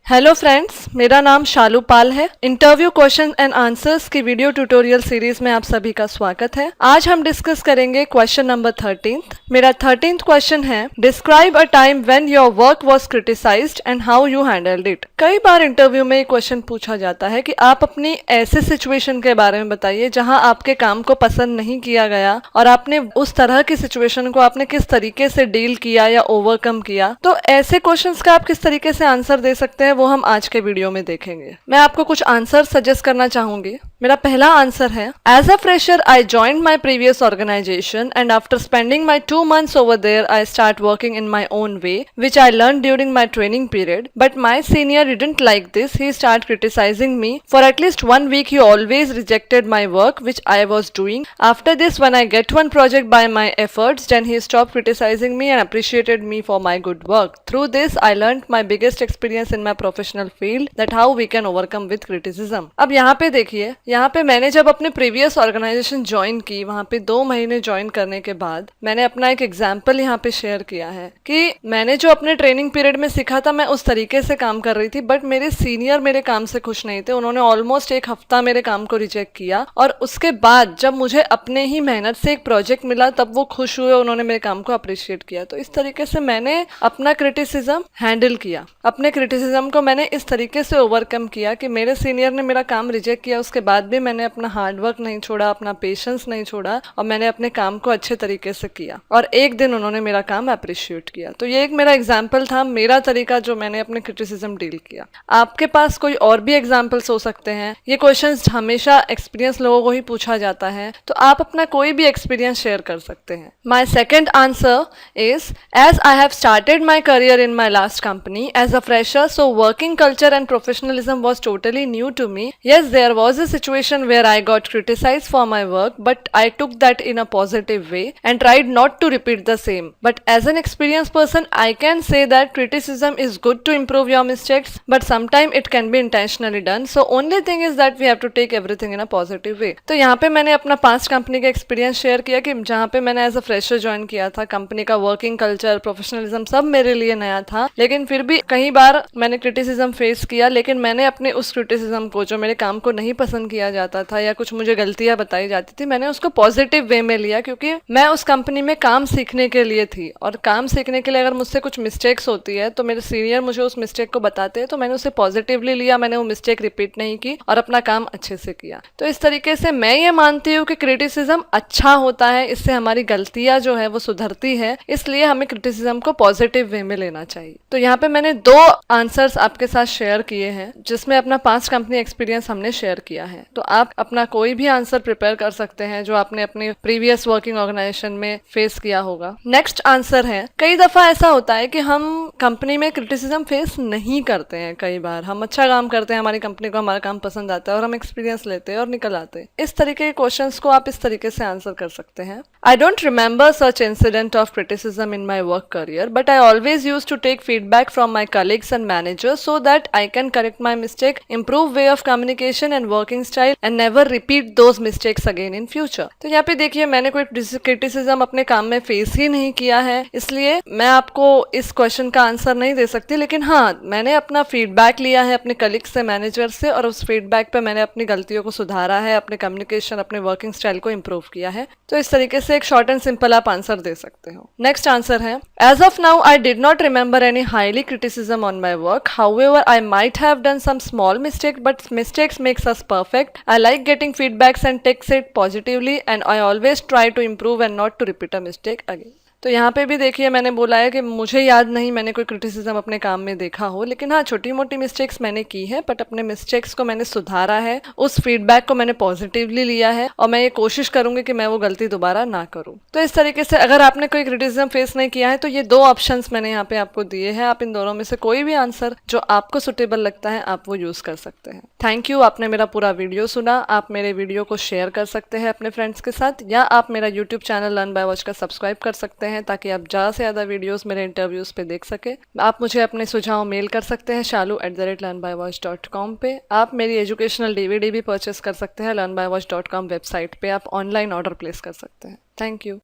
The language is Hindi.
हेलो फ्रेंड्स, मेरा नाम शालू पाल है। इंटरव्यू क्वेश्चन एंड आंसर्स की वीडियो ट्यूटोरियल सीरीज में आप सभी का स्वागत है। आज हम डिस्कस करेंगे क्वेश्चन नंबर 13। मेरा 13th क्वेश्चन है, describe a time when your work was criticised and how you handled it. कई बार इंटरव्यू में ये क्वेश्चन पूछा जाता है कि आप अपनी ऐसे सिचुएशन के बारे में बताइए जहां आपके काम को पसंद नहीं किया गया और आपने उस तरह की सिचुएशन को आपने किस तरीके से डील किया या ओवरकम किया। तो ऐसे क्वेश्चंस का आप किस तरीके से आंसर दे सकते हैं वो हम आज के वीडियो में देखेंगे। मैं आपको कुछ आंसर सजेस्ट करना चाहूंगी। मेरा पहला आंसर है, as a fresher I joined my previous organisation and after spending my 2 months over there I start working in my own way which I learned during my training period, but my senior didn't like this. He started criticizing me for at least 1 week. He always rejected my work which I was doing. After this, when I get one project by my efforts, then he stopped criticizing me and appreciated me for my good work. Through this I learned my biggest experience in my professional field, that how we can overcome with criticism. अब यहाँ पे देखिए, यहाँ पे मैंने जब अपने प्रीवियस ऑर्गेनाइजेशन ज्वाइन की, वहाँ पे 2 महीने ज्वाइन करने के बाद मैंने अपना एक एग्जाम्पल यहाँ पे शेयर किया है कि मैंने जो अपने ट्रेनिंग पीरियड में सीखा था मैं उस तरीके से काम कर रही थी, बट मेरे सीनियर मेरे काम से खुश नहीं थे। उन्होंने ऑलमोस्ट 1 हफ्ता मेरे काम को रिजेक्ट किया और उसके बाद जब मुझे अपने ही मेहनत से एक प्रोजेक्ट मिला तब वो खुश हुए, उन्होंने मेरे काम को अप्रिशिएट किया। तो इस तरीके से मैंने अपना क्रिटिसिज्म हैंडल किया। अपने क्रिटिसिज्म को मैंने इस तरीके से ओवरकम किया कि मेरे सीनियर ने मेरा काम रिजेक्ट किया, उसके बाद भी मैंने अपना हार्डवर्क नहीं छोड़ा, अपना पेशेंस नहीं छोड़ा और मैंने अपने काम को अच्छे तरीके से किया और एक दिन उन्होंने मेरा काम अप्रिशिएट किया। तो ये एक मेरा एग्जाम्पल था, मेरा तरीका जो मैंने अपने क्रिटिसिज्म डील किया। आपके पास कोई और भी एग्जाम्पल्स हो सकते हैं। ये क्वेश्चंस हमेशा एक्सपीरियंस लोगों को ही पूछा जाता है, तो आप अपना कोई भी एक्सपीरियंस शेयर कर सकते हैं। My second answer is, as I have started my career in my last company as a fresher, so working culture and professionalism was totally new to me. Yes, there was a situation where I got criticized for my work, but I took that in a positive way and tried not to repeat the same. But as an experienced person, I can say that criticism is good to improve your mistakes, but sometimes it can be intentionally done. So only thing is that we have to take everything in a positive way. तो यहाँ पे मैंने अपना पास्ट कंपनी का एक्सपीरियंस शेयर किया कि जहाँ पे मैंने एज अ फ्रेशर ज्वाइन किया था, कंपनी का वर्किंग कल्चर, प्रोफेशनलिज्म सब मेरे लिए नया था, लेकिन फिर भी कई बार मैंने क्रिटिसिज्म फेस किया, लेकिन मैंने अपने उस क्रिटिसिज्म को, जो मेरे काम को नहीं पसंद किया जाता था या कुछ मुझे गलतियां बताई जाती थी, मैंने उसको पॉजिटिव वे में लिया, क्योंकि मैं उस कंपनी में काम सीखने के लिए थी और काम सीखने के लिए अगर मुझसे कुछ मिस्टेक्स होती है तो मेरे सीनियर मुझे उस मिस्टेक को बताते हैं, तो मैंने उसे पॉजिटिवली लिया, मैंने वो मिस्टेक रिपीट नहीं की और अपना काम अच्छे से किया। तो इस तरीके से मैं ये मानती हूँ कि क्रिटिसिज्म अच्छा होता है, इससे हमारी गलतियां जो है वो सुधरती है, इसलिए हमें क्रिटिसिज्म को पॉजिटिव वे में लेना चाहिए। तो यहाँ पे मैंने 2 आंसर्स आपके साथ शेयर किए हैं जिसमें अपना पास्ट कंपनी एक्सपीरियंस हमने शेयर किया है। तो आप अपना कोई भी आंसर प्रिपेयर कर सकते हैं जो आपने अपने प्रीवियस वर्किंग ऑर्गेनाइजेशन में फेस किया होगा। नेक्स्ट आंसर है, कई दफा ऐसा होता है कि हम कंपनी में क्रिटिसिज्म फेस नहीं करते हैं। कई बार हम अच्छा काम करते हैं, हमारी कंपनी को हमारा काम पसंद आता है और हम एक्सपीरियंस लेते हैं और निकल आते हैं। इस तरीके के क्वेश्चंस को आप इस तरीके से आंसर कर सकते हैं। I don't remember such incident of criticism in my work career, but I always use to take feedback from my colleagues and managers so that I can correct my mistake, improve way of communication and working style and never repeat those mistakes again in future. तो यहाँ पे देखिए, मैंने कोई क्रिटिसिज्म अपने काम में फेस ही नहीं किया है, इसलिए मैं आपको इस क्वेश्चन का आंसर नहीं दे सकती, लेकिन हाँ, मैंने अपना फीडबैक लिया है अपने कलीग से, मैनेजर से, और उस फीडबैक पे मैंने अपनी गलतियों को सुधारा है, अपने कम्युनिकेशन, अपने वर्किंग स्टाइल को इम्प्रूव किया है। तो इस तरीके से एक शॉर्ट एंड सिंपल आप आंसर दे सकते हो। नेक्स्ट आंसर है, as of now I did not remember any highly criticism on my work, however I might have done some small mistake, but mistakes makes us perfect. I like getting feedbacks and takes it positively, and I always try to improve and not to repeat a mistake again. तो यहाँ पे भी देखिए, मैंने बोला है कि मुझे याद नहीं मैंने कोई क्रिटिसिज्म अपने काम में देखा हो, लेकिन हाँ, छोटी मोटी मिस्टेक्स मैंने की है, बट अपने मिस्टेक्स को मैंने सुधारा है, उस फीडबैक को मैंने पॉजिटिवली लिया है और मैं ये कोशिश करूंगी कि मैं वो गलती दोबारा ना करूं। तो इस तरीके से अगर आपने कोई क्रिटिसिज्म फेस नहीं किया है तो ये 2 ऑप्शंस मैंने यहाँ पे आपको दिए हैं। आप इन दोनों में से कोई भी आंसर जो आपको सुटेबल लगता है आप वो यूज कर सकते हैं। थैंक यू, आपने मेरा पूरा वीडियो सुना। आप मेरे वीडियो को शेयर कर सकते हैं अपने फ्रेंड्स के साथ, या आप मेरा YouTube channel learn by watch का सब्सक्राइब कर सकते हैं ताकि आप ज़्यादा से ज़्यादा वीडियोस मेरे इंटरव्यूज़ पे देख सके। आप मुझे अपने सुझाव मेल कर सकते हैं shalu@learnbywatch.com पे। आप मेरी एजुकेशनल DVD भी परचेस कर सकते हैं learnbywatch.com वेबसाइट पे। आप ऑनलाइन ऑर्डर प्लेस कर सकते हैं। Thank you.